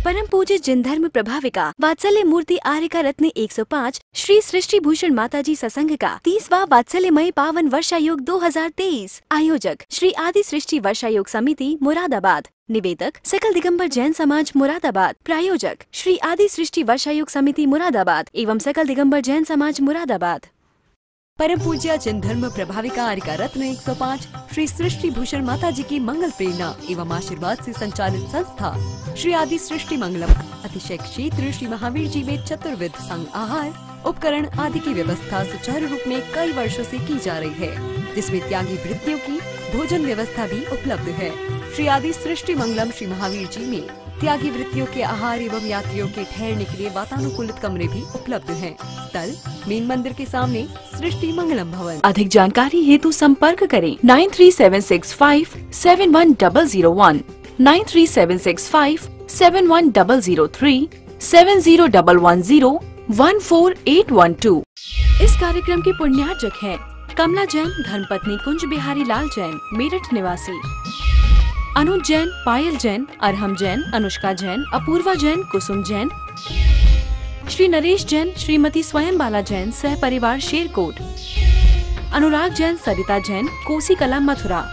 परम पूज्य जिन धर्म प्रभाविका वात्सल्य मूर्ति आर्यका रत्न 105 श्री सृष्टि भूषण माताजी सत्संग का 30वां वात्सल्यमय पावन वर्षायोग 2023। आयोजक श्री आदि सृष्टि वर्षायोग समिति मुरादाबाद। निवेदक सकल दिगंबर जैन समाज मुरादाबाद। प्रायोजक श्री आदि सृष्टि वर्षायोग समिति मुरादाबाद एवं सकल दिगंबर जैन समाज मुरादाबाद। परम पूज्य जिन धर्म प्रभाविका आर्यका रत्न 105 श्री सृष्टि भूषण माता जी की मंगल प्रेरणा एवं आशीर्वाद से संचालित संस्था श्री आदि सृष्टि मंगलम अतिशय क्षेत्र श्री महावीर जी में चतुर्विध संग आहार उपकरण आदि की व्यवस्था सुचारू रूप में कई वर्षों से की जा रही है, जिसमें त्यागी वृत्तियों की भोजन व्यवस्था भी उपलब्ध है। श्री आदि सृष्टि मंगलम श्री महावीर जी में त्यागी वृत्तियों के आहार एवं यात्रियों के ठहरने के लिए वातानुकूलित कमरे भी उपलब्ध हैं। स्थल मेन मंदिर के सामने सृष्टि मंगलम भवन। अधिक जानकारी हेतु संपर्क करें 9376571001, 9376571003, 7011014812। इस कार्यक्रम के पुण्यार्चक हैं कमला जैन धर्मपत्नी कुंज बिहारी लाल जैन मेरठ निवासी, अनुज जैन, पायल जैन, अरहम जैन, अनुष्का जैन, अपूर्वा जैन, कुसुम जैन, श्री नरेश जैन, श्रीमती स्वयं बाला जैन सह परिवार शेरकोट, अनुराग जैन, सरिता जैन, कोसी कला मथुरा,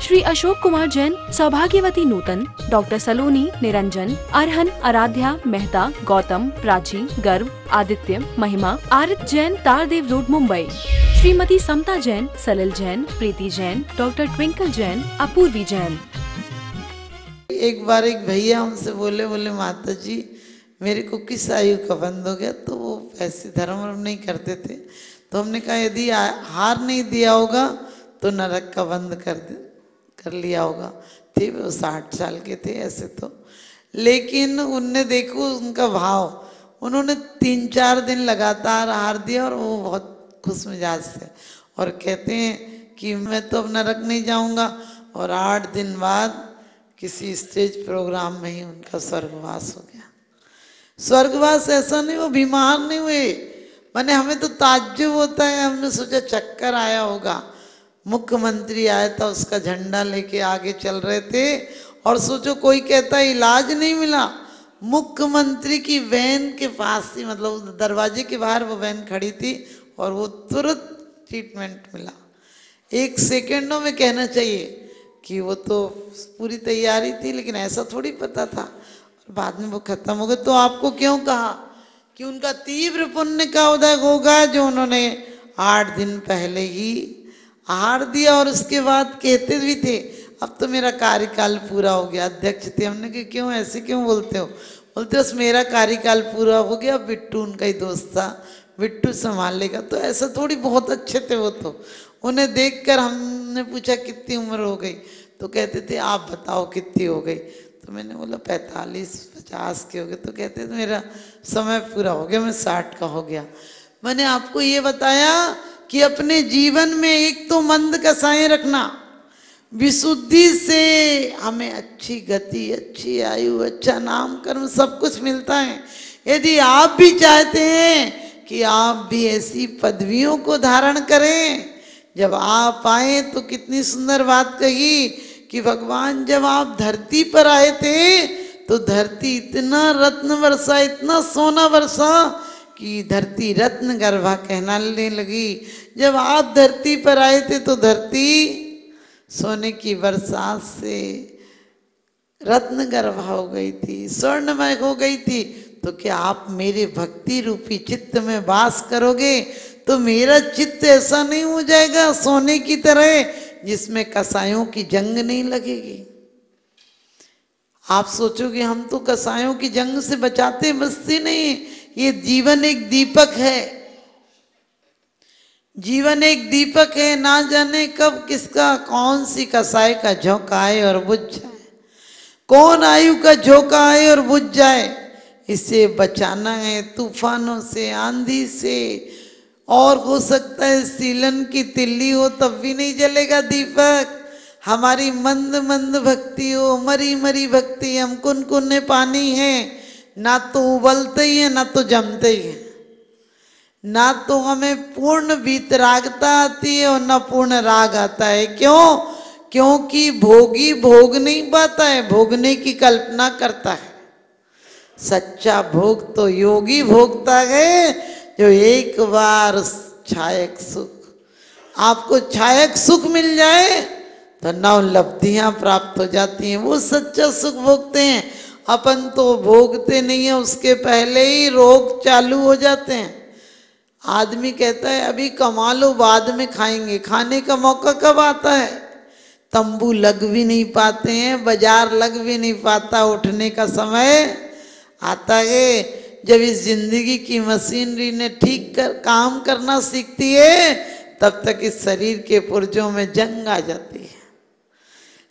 श्री अशोक कुमार जैन, सौभाग्यवती नूतन, डॉक्टर सलोनी, निरंजन, अरहन, आराध्या, मेहता, गौतम, प्राची, गर्व, आदित्य, महिमा, आरित जैन, तारदेव रोड मुंबई, श्रीमती समता जैन, सलिल जैन, प्रीति जैन, डॉक्टर ट्विंकल जैन, अपूर्वी जैन। एक बार एक भैया हमसे बोले माता जी मेरे को किस आयु का बंद हो गया, तो वो ऐसे धर्म नहीं करते थे। तो हमने कहा यदि हार नहीं दिया होगा तो नरक का बंद कर लिया होगा। थे वो 60 साल के थे ऐसे तो, लेकिन उनने देखो उनका भाव, उन्होंने 3-4 दिन लगातार हार दिया और वो बहुत खुश मिजाज थे और कहते हैं कि मैं तो अब नरक नहीं जाऊंगा। और 8 दिन बाद किसी स्टेज प्रोग्राम में ही उनका स्वर्गवास हो गया। स्वर्गवास ऐसा नहीं, वो बीमार नहीं हुए, माने हमें तो ताज्जुब होता है, हमने सोचा चक्कर आया होगा। मुख्यमंत्री आया था, उसका झंडा लेके आगे चल रहे थे और सोचो कोई कहता इलाज नहीं मिला, मुख्यमंत्री की वैन के पास ही, मतलब दरवाजे के बाहर वो वैन खड़ी थी और वो तुरंत ट्रीटमेंट मिला। 1 सेकंडों में कहना चाहिए कि वो तो पूरी तैयारी थी, लेकिन ऐसा थोड़ी पता था। और बाद में वो खत्म हो गए। तो आपको क्यों कहा कि उनका तीव्र पुण्य का उदय होगा जो उन्होंने 8 दिन पहले ही हार दिया और उसके बाद कहते भी थे अब तो मेरा कार्यकाल पूरा हो गया। अध्यक्ष थे, हमने कि क्यों ऐसे क्यों बोलते हो? बोलते बस मेरा कार्यकाल पूरा हो गया, बिट्टू उनका ही दोस्त था, बिट्टू संभाल लेगा। तो ऐसा थोड़ी, बहुत अच्छे थे वो तो। उन्हें देखकर हमने पूछा कितनी उम्र हो गई, तो कहते थे आप बताओ कितनी हो गई। तो मैंने बोला 45-50 के हो गए। तो कहते थे मेरा समय पूरा हो गया, मैं 60 का हो गया। मैंने आपको ये बताया कि अपने जीवन में एक तो मंद कसाएं रखना, विशुद्धि से हमें अच्छी गति, अच्छी आयु, अच्छा नाम कर्म सब कुछ मिलता है। यदि आप भी चाहते हैं कि आप भी ऐसी पदवियों को धारण करें, जब आप आए तो कितनी सुंदर बात कही कि भगवान जब आप धरती पर आए थे तो धरती इतना रत्न वर्षा, इतना सोना वर्षा कि धरती रत्न गर्भा कहलाने लगी। जब आप धरती पर आए थे तो धरती सोने की बरसात से रत्न गर्भा हो गई थी, स्वर्णमय हो गई थी। तो क्या आप मेरे भक्ति रूपी चित्त में वास करोगे तो मेरा चित्त ऐसा नहीं हो जाएगा सोने की तरह जिसमें कसायों की जंग नहीं लगेगी। आप सोचोगे हम तो कसायों की जंग से बचाते बचते नहीं। ये जीवन एक दीपक है, जीवन एक दीपक है, ना जाने कब किसका कौन सी कसाई का झोंका आए और बुझ जाए, कौन आयु का झोंका आए और बुझ जाए। इसे बचाना है तूफानों से, आंधी से, और हो सकता है सीलन की तिल्ली हो तब भी नहीं जलेगा दीपक। हमारी मंद मंद भक्ति हो, मरी मरी भक्ति, हम कुनकुने पानी है, ना तो उबलते ही है ना तो जमते ही है, ना तो हमें पूर्ण वीतरागता आती है और ना पूर्ण राग आता है। क्यों? क्योंकि भोगी भोग नहीं पाता है, भोगने की कल्पना करता है। सच्चा भोग तो योगी भोगता है, जो एक बार छायक सुख, आपको छायक सुख मिल जाए तो नौ लब्धियां प्राप्त हो जाती हैं, वो सच्चा सुख भोगते हैं। अपन तो भोगते नहीं है, उसके पहले ही रोग चालू हो जाते हैं। आदमी कहता है अभी कमा लो बाद में खाएंगे, खाने का मौका कब आता है? तंबू लग भी नहीं पाते हैं, बाजार लग भी नहीं पाता, उठने का समय आता है जब इस जिंदगी की मशीनरी ने ठीक कर काम करना सीखती है, तब तक इस शरीर के पुर्जों में जंग आ जाती है,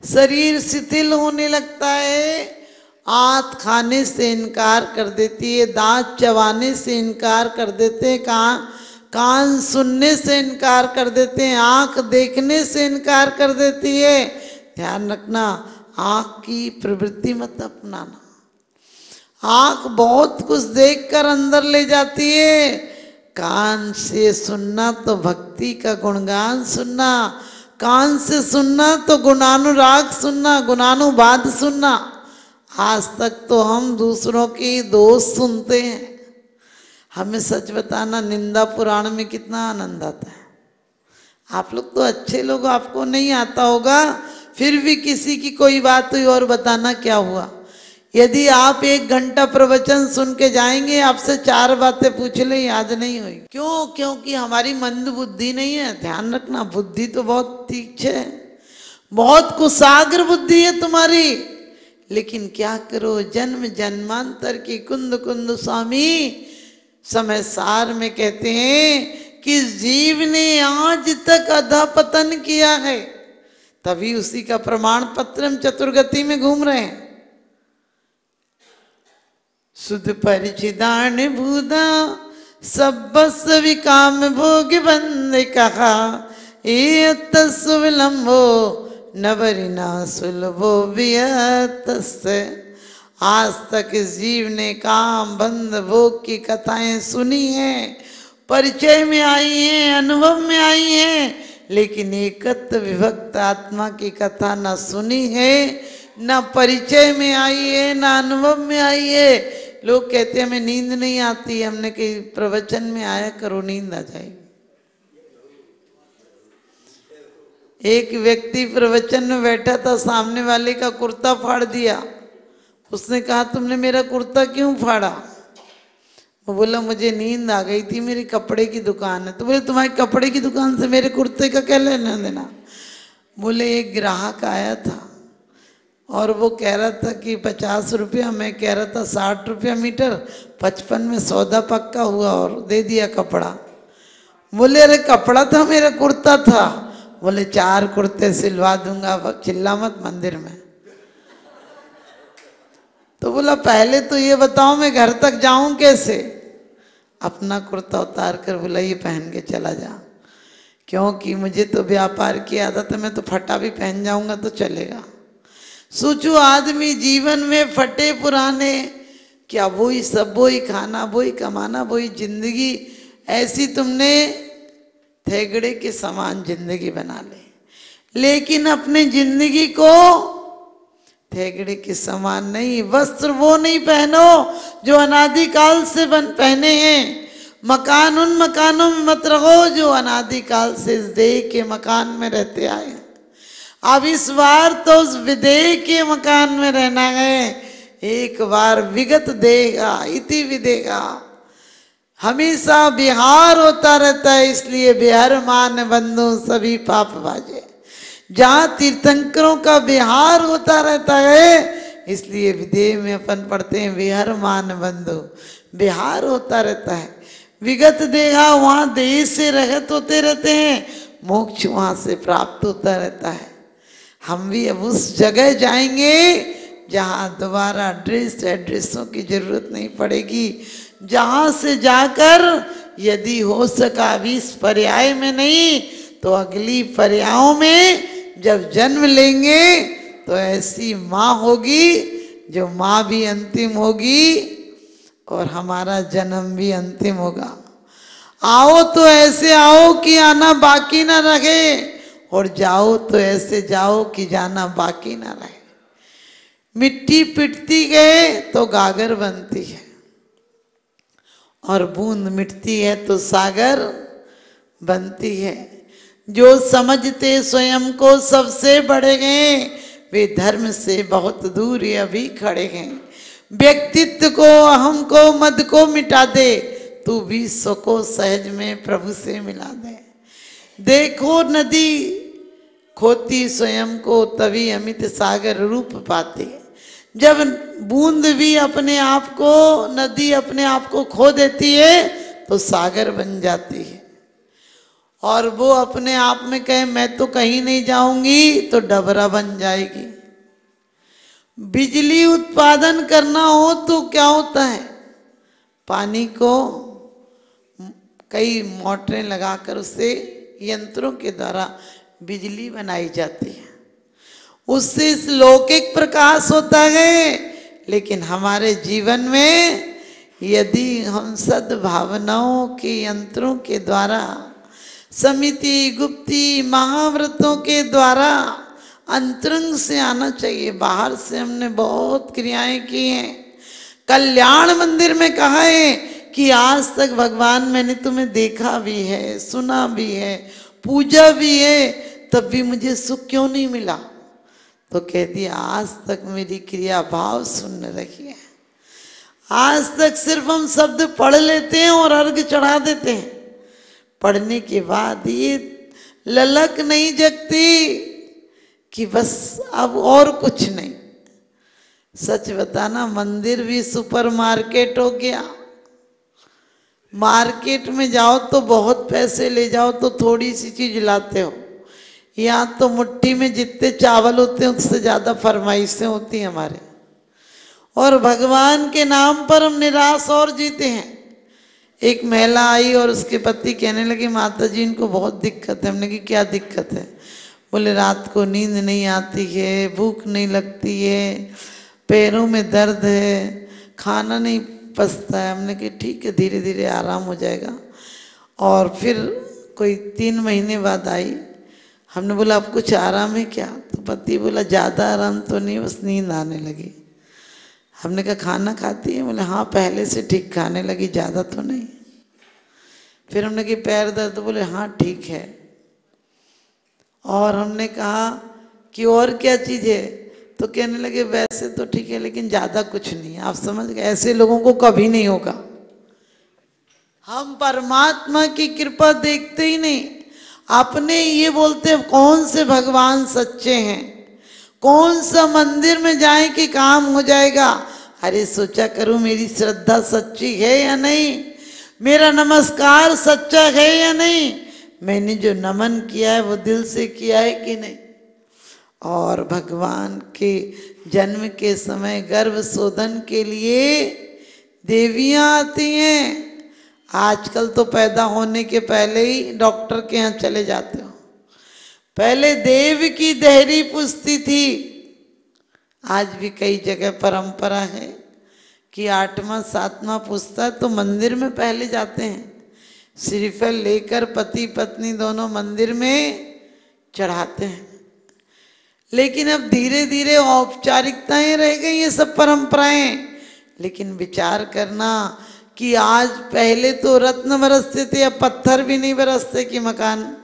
शरीर शिथिल होने लगता है, आंत खाने से इनकार कर देती है, दांत चबाने से इनकार कर देते हैं, कान सुनने से इनकार कर देते हैं, आंख देखने से इनकार कर देती है। ध्यान रखना, आंख की प्रवृत्ति मत अपनाना। आंख बहुत कुछ देखकर अंदर ले जाती है, कान से सुनना तो भक्ति का गुणगान सुनना, कान से सुनना तो गुणानुराग सुनना, गुणानुवाद सुनना। आज तक तो हम दूसरों के दोष सुनते हैं, हमें सच बताना निंदा पुराण में कितना आनंद आता है। आप लोग तो अच्छे लोग, आपको नहीं आता होगा, फिर भी किसी की कोई बात हुई और बताना क्या हुआ। यदि आप 1 घंटा प्रवचन सुन के जाएंगे, आपसे 4 बातें पूछ ले, याद नहीं हुई। क्यों? क्योंकि हमारी मंद बुद्धि नहीं है। ध्यान रखना, बुद्धि तो बहुत तीक्ष्ण है, बहुत कुशाग्र बुद्धि है तुम्हारी, लेकिन क्या करो, जन्म जन्मांतर की कुंद कुंद स्वामी समय सार में कहते हैं कि जीव ने आज तक अधपतन किया है, तभी उसी का प्रमाण पत्र हम चतुर्गति में घूम रहे हैं। सुध परिचिदान भूदा सब बस विकाम भोग बंद कहा, ये सुविलंबो नवरिना सुलभो वियतस्य। आज तक इस जीव ने काम बंद भोग की कथाएं सुनी हैं, परिचय में आई हैं, अनुभव में आई हैं, लेकिन एकत्व विभक्त आत्मा की कथा ना सुनी है, ना परिचय में आई है, ना अनुभव में आई है। लोग कहते हैं हमें नींद नहीं आती, हमने कहीं प्रवचन में आया करो, नींद आ जाएगी। एक व्यक्ति प्रवचन में बैठा था, सामने वाले का कुर्ता फाड़ दिया। उसने कहा तुमने मेरा कुर्ता क्यों फाड़ा? वो बोला मुझे नींद आ गई थी, मेरी कपड़े की दुकान है। तो बोले तुम्हारी कपड़े की दुकान से मेरे कुर्ते का क्या लेना देना? बोले एक ग्राहक आया था और वो कह रहा था कि 50 रुपया, मैं कह रहा था 60 रुपया मीटर, 55 में सौदा पक्का हुआ और दे दिया कपड़ा। बोले अरे कपड़ा था, मेरा कुर्ता था। बोले 4 कुर्ते सिलवा दूंगा, अब चिल्ला मत मंदिर में। तो बोला पहले तो ये बताओ मैं घर तक जाऊं कैसे? अपना कुर्ता उतार कर बोला ये पहन के चला जा, क्योंकि मुझे तो व्यापार की आदत है, मैं तो फटा भी पहन जाऊंगा तो चलेगा। सोचो आदमी जीवन में फटे पुराने, क्या वही सब, वही खाना, वही कमाना, वही जिंदगी, ऐसी तुमने थेगड़े के समान जिंदगी बना ले। लेकिन अपने जिंदगी को थेगड़े के समान नहीं, वस्त्र वो नहीं पहनो जो अनादिकाल से पहने हैं। मकान उन मकानों में मत रहो जो अनादिकाल से इस देह के मकान में रहते आए। अब इस बार तो उस विदेह के मकान में रहना है, एक बार विगत देगा इति विदेगा। हमेशा विहार होता रहता है, इसलिए विहर मान बंधु सभी पाप बाजे। जहाँ तीर्थंकरों का विहार होता रहता है, इसलिए विदेह में अपन पढ़ते हैं विहर मान बंधु, विहार होता रहता है। विगत देहा वहाँ देह से रहित होते रहते हैं, मोक्ष वहाँ से प्राप्त होता रहता है। हम भी अब उस जगह जाएंगे जहाँ दोबारा एड्रेसों की जरूरत नहीं पड़ेगी, जहाँ से जाकर यदि हो सका 20 पर्याय में नहीं तो अगली पर्यायों में जब जन्म लेंगे तो ऐसी माँ होगी जो माँ भी अंतिम होगी और हमारा जन्म भी अंतिम होगा। आओ तो ऐसे आओ कि आना बाकी ना रहे, और जाओ तो ऐसे जाओ कि जाना बाकी ना रहे। मिट्टी पिटती गए तो गागर बनती है, और बूंद मिटती है तो सागर बनती है। जो समझते स्वयं को सबसे बड़े गए, वे धर्म से बहुत दूर अभी खड़े हैं। व्यक्तित्व को, अहम को, मद को मिटा दे, तू विश्व को सहज में प्रभु से मिला दे। देखो नदी खोती स्वयं को, तभी अमित सागर रूप पाती है। जब बूंद भी अपने आप को, नदी अपने आप को खो देती है तो सागर बन जाती है। और वो अपने आप में कहे मैं तो कहीं नहीं जाऊंगी तो डबरा बन जाएगी। बिजली उत्पादन करना हो तो क्या होता है, पानी को कई मोटरें लगाकर उससे यंत्रों के द्वारा बिजली बनाई जाती है, उससे इस लौकिक प्रकाश होता है। लेकिन हमारे जीवन में यदि हम सद्भावनाओं के यंत्रों के द्वारा, समिति, गुप्ती, महाव्रतों के द्वारा अंतरंग से आना चाहिए। बाहर से हमने बहुत क्रियाएं की हैं। कल्याण मंदिर में कहा है कि आज तक भगवान मैंने तुम्हें देखा भी है, सुना भी है, पूजा भी है, तब भी मुझे सुख क्यों नहीं मिला? तो कह दिया आज तक मेरी क्रिया भाव सुन रही है। आज तक सिर्फ हम शब्द पढ़ लेते हैं और अर्घ चढ़ा देते हैं। पढ़ने के बाद ये ललक नहीं जगती कि बस अब और कुछ नहीं। सच बताना, मंदिर भी सुपरमार्केट हो गया। मार्केट में जाओ तो बहुत पैसे ले जाओ तो थोड़ी सी चीज लाते हो। यहाँ तो मुट्ठी में जितने चावल होते हैं उससे ज़्यादा फरमाइशें होती हैं हमारे। और भगवान के नाम पर हम निराश और जीते हैं। एक महिला आई और उसके पति कहने लगे माता जी इनको बहुत दिक्कत है। हमने कहा क्या दिक्कत है? बोले रात को नींद नहीं आती है, भूख नहीं लगती है, पैरों में दर्द है, खाना नहीं पचता है। हमने कहा ठीक है, धीरे धीरे आराम हो जाएगा। और फिर कोई 3 महीने बाद आई। हमने बोला अब कुछ आराम है क्या? तो पति बोला ज़्यादा आराम तो नहीं, बस नींद आने लगी। हमने कहा खाना खाती है? बोले हाँ पहले से ठीक खाने लगी, ज़्यादा तो नहीं। फिर हमने कहा पैर दर्द? बोले हाँ ठीक है। और हमने कहा कि और क्या चीज़ है? तो कहने लगे वैसे तो ठीक है लेकिन ज़्यादा कुछ नहीं। आप समझ गए, ऐसे लोगों को कभी नहीं होगा। हम परमात्मा की कृपा देखते ही नहीं, अपने ये बोलते हैं कौन से भगवान सच्चे हैं, कौन सा मंदिर में जाए कि काम हो जाएगा। अरे सोचा करूं मेरी श्रद्धा सच्ची है या नहीं, मेरा नमस्कार सच्चा है या नहीं, मैंने जो नमन किया है वो दिल से किया है कि नहीं। और भगवान के जन्म के समय गर्भ शोधन के लिए देवियां आती हैं। आजकल तो पैदा होने के पहले ही डॉक्टर के यहाँ चले जाते हो। पहले देव की देहरी पूछती थी। आज भी कई जगह परंपरा है कि 8वां 7वां पूछता तो मंदिर में पहले जाते हैं। श्रीफल लेकर पति पत्नी दोनों मंदिर में चढ़ाते हैं। लेकिन अब धीरे धीरे औपचारिकताएं रह गई, ये सब परंपराएं। लेकिन विचार करना कि आज पहले तो रत्न बरसते थे, अब पत्थर भी नहीं बरसते कि मकान।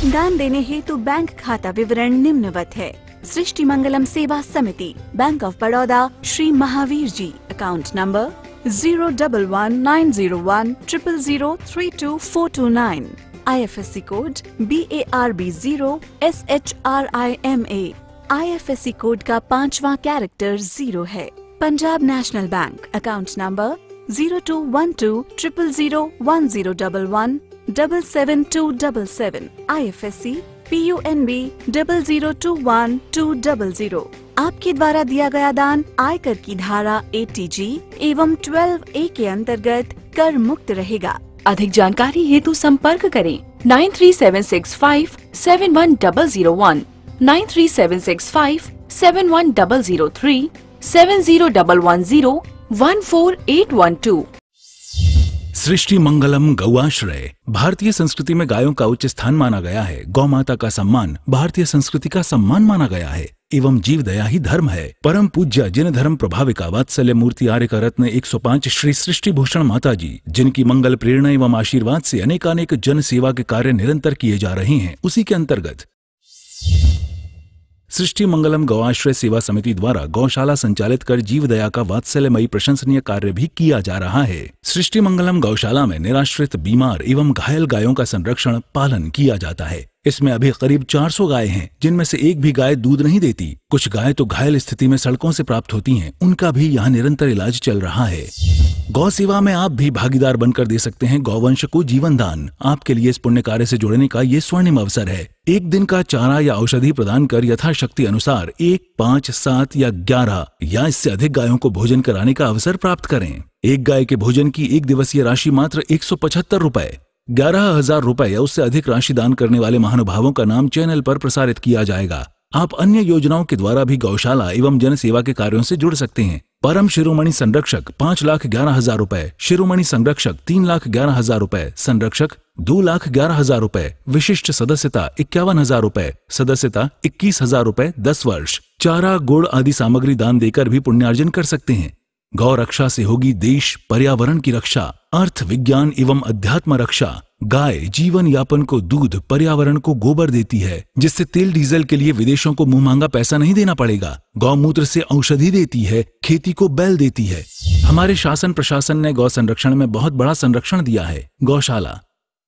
दान देने हेतु बैंक खाता विवरण निम्नवत है। सृष्टि Mangalam Seva Samiti, bank of Baroda, Shri Mahavir ji, account number 011901000322429, IFSC code BARB0 SHRIMA। IFSC code का 5वां कैरेक्टर 0 है। Punjab national bank, account number 0212000111 77277, IFSC PUNB 0021200। आपके द्वारा दिया गया दान आयकर की धारा 80G एवं 12A के अंतर्गत कर मुक्त रहेगा। अधिक जानकारी हेतु संपर्क करें 9376571001, 9376571003, 7011014812। सृष्टि मंगलम गौआश्रय। भारतीय संस्कृति में गायों का उच्च स्थान माना गया है। गौ माता का सम्मान भारतीय संस्कृति का सम्मान माना गया है। एवं जीव दया ही धर्म है। परम पूज्य जिन धर्म प्रभाविका वात्सल्य मूर्ति आर्य का रत्न 105 श्री सृष्टि भूषण माता जी, जिनकी मंगल प्रेरणा एवं आशीर्वाद से अनेकानेक जन सेवा के कार्य निरंतर किए जा रहे हैं, उसी के अंतर्गत सृष्टि मंगलम गौआश्रय सेवा समिति द्वारा गौशाला संचालित कर जीव दया का वात्सल्यमयी प्रशंसनीय कार्य भी किया जा रहा है। सृष्टि मंगलम गौशाला में निराश्रित, बीमार एवं घायल गायों का संरक्षण पालन किया जाता है। इसमें अभी करीब 400 गाय हैं, जिनमें से एक भी गाय दूध नहीं देती। कुछ गाय तो घायल स्थिति में सड़कों से प्राप्त होती हैं, उनका भी यहाँ निरंतर इलाज चल रहा है। गौ सेवा में आप भी भागीदार बनकर दे सकते हैं गौवंश को जीवन दान। आपके लिए इस पुण्य कार्य से जुड़ने का ये स्वर्णिम अवसर है। एक दिन का चारा या औषधि प्रदान कर यथाशक्ति अनुसार 1, 5, 7 या 11 या इससे अधिक गायों को भोजन कराने का अवसर प्राप्त करें। एक गाय के भोजन की एक दिवसीय राशि मात्र 175 रुपए। 11,000 रुपए या उससे अधिक राशि दान करने वाले महानुभावों का नाम चैनल पर प्रसारित किया जाएगा। आप अन्य योजनाओं के द्वारा भी गौशाला एवं जन सेवा के कार्यों से जुड़ सकते हैं। परम शिरोमणि संरक्षक 5,11,000 रुपए, शिरोमणि संरक्षक 3,11,000 रुपए, संरक्षक 2,11,000 रुपए, विशिष्ट सदस्यता 51,000 रुपए, सदस्यता 21,000 रुपए 10 वर्ष। चारा, गुड़ आदि सामग्री दान देकर भी पुण्यार्जन कर सकते हैं। गौ रक्षा से होगी देश पर्यावरण की रक्षा, अर्थ विज्ञान एवं अध्यात्म रक्षा। गाय जीवन यापन को दूध, पर्यावरण को गोबर देती है, जिससे तेल डीजल के लिए विदेशों को मुंह मांगा पैसा नहीं देना पड़ेगा। गौमूत्र से औषधि देती है, खेती को बैल देती है। हमारे शासन प्रशासन ने गौ संरक्षण में बहुत बड़ा संरक्षण दिया है। गौशाला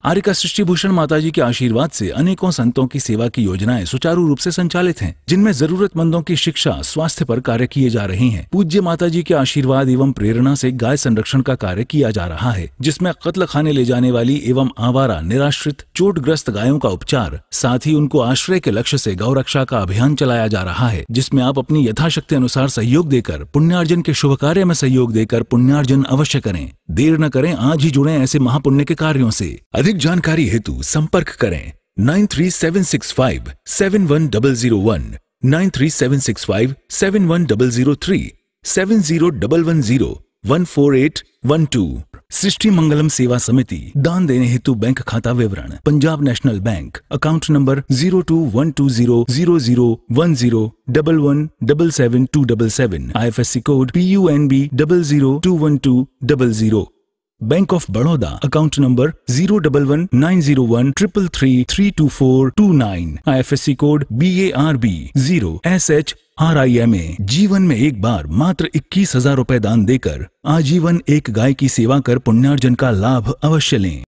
आर्य सृष्टि भूषण माताजी के आशीर्वाद से अनेकों संतों की सेवा की योजनाएं सुचारू रूप से संचालित हैं, जिनमें जरूरतमंदों की शिक्षा, स्वास्थ्य पर कार्य किए जा रहे हैं। पूज्य माताजी के आशीर्वाद एवं प्रेरणा से गाय संरक्षण का कार्य किया जा रहा है, जिसमें कत्ल खाने ले जाने वाली एवं आवारा, निराश्रित, चोटग्रस्त गायों का उपचार, साथ ही उनको आश्रय के लक्ष्य से गौ रक्षा का अभियान चलाया जा रहा है, जिसमें आप अपनी यथाशक्ति अनुसार सहयोग देकर पुण्यार्जन के शुभ कार्य में सहयोग देकर पुण्यार्जन अवश्य करें। देर न करें, आज ही जुड़ें ऐसे महापुण्य के कार्यों से। अधिक जानकारी हेतु संपर्क करें 9376571001, 9376571003, 7011014812। सृष्टि मंगलम सेवा समिति। दान देने हेतु बैंक खाता विवरण: Punjab national bank, account number 021200001011777277, IFSC code PUNB 0021200। Bank of Baroda, account number 0119013332429, IFSC code BARB 0SHRIMA। जीवन में एक बार मात्र 21,000 रुपए दान देकर आजीवन एक गाय की सेवा कर पुण्यार्जन का लाभ अवश्य लें।